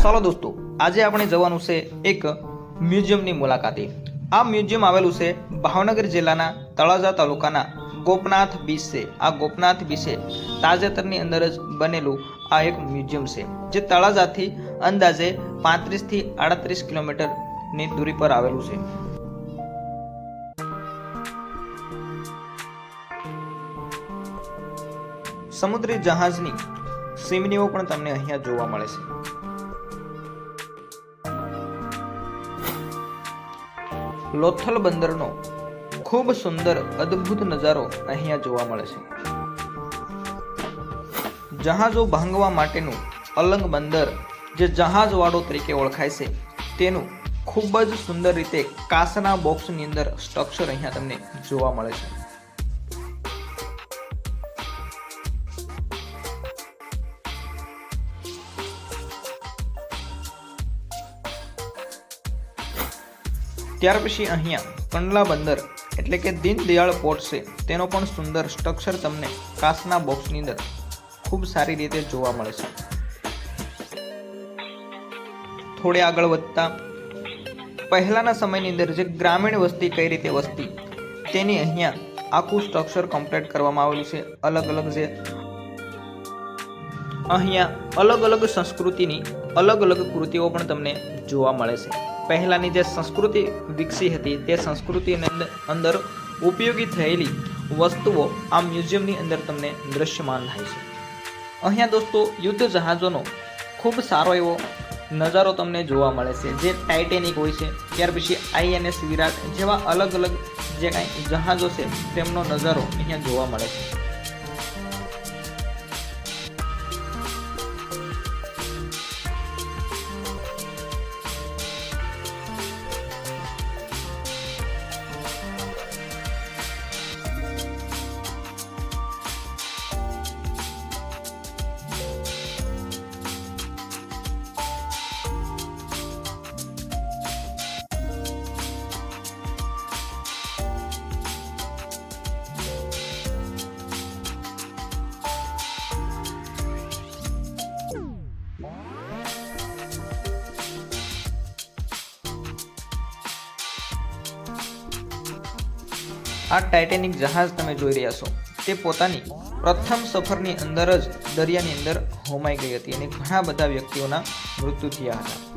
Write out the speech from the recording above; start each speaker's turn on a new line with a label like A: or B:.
A: ચાલો દોસ્તો, આજે આપણે જવાનું છે એક મ્યુઝિયમની મુલાકાતે। આ મ્યુઝિયમ આવેલું છે ભાવનગર જિલ્લાના તળાજા તાલુકાના ગોપનાથ બીચ છે। આ ગોપનાથ બીચે તાજેતરની અંદર જ બનેલું આ એક મ્યુઝિયમ છે, જે તળાજાથી અંદાજે 35 થી 38 કિલોમીટરની દૂરી પર આવેલું છે। સમુદ્રી જહાજની સીમનીઓ પણ તમને અહીંયા જોવા મળે છે। લોથલ બંદરનો ખૂબ સુંદર અદ્ભુત નજારો અહીંયા જોવા મળે છે। જહાજો ભાંગવા માટેનું અલંગ બંદર, જે જહાજવાડો તરીકે ઓળખાય છે, તેનું ખૂબ જ સુંદર રીતે કાચના બોક્સની અંદર સ્ટ્રક્ચર અહીંયા તમને જોવા મળે છે। ત્યાર પછી અહીંયા કંડલા બંદર એટલે કે દીનદયાળ પોર્ટ છે, તેનો પણ સુંદર સ્ટ્રક્ચર તમને કાચના બોક્સની અંદર ખૂબ સારી રીતે જોવા મળે છે। થોડે આગળ વધતા પહેલાના સમયની અંદર જે ગ્રામીણ વસ્તી કઈ રીતે વસતી તેની અહીંયા આખું સ્ટ્રક્ચર કમ્પ્લીટ કરવામાં આવેલું છે। અલગ અલગ જે અહીંયા અલગ અલગ સંસ્કૃતિની અલગ અલગ કૃતિઓ પણ તમને જોવા મળે છે। પહેલાની જે સંસ્કૃતિ વિકસી હતી તે સંસ્કૃતિની અંદર ઉપયોગી થયેલી વસ્તુઓ આ મ્યુઝિયમની અંદર તમને દ્રશ્યમાન થાય છે। અહીંયા દોસ્તો યુદ્ધ જહાજોનો ખૂબ સારો એવો નજારો તમને જોવા મળે છે, જે ટાઇટેનિક હોય છે, ત્યાર પછી INS વિરાટ જેવા અલગ અલગ જે કાંઈ જહાજો છે તેમનો નજારો અહીંયા જોવા મળે છે। આ ટાઇટેનિક જહાજ તમે જોઈ રહ્યા છો, તે પોતાની પ્રથમ સફરની અંદર જ દરિયાની અંદર હોમાઈ ગઈ હતી અને ઘણા બધા વ્યક્તિઓના મૃત્યુ થયા હતા।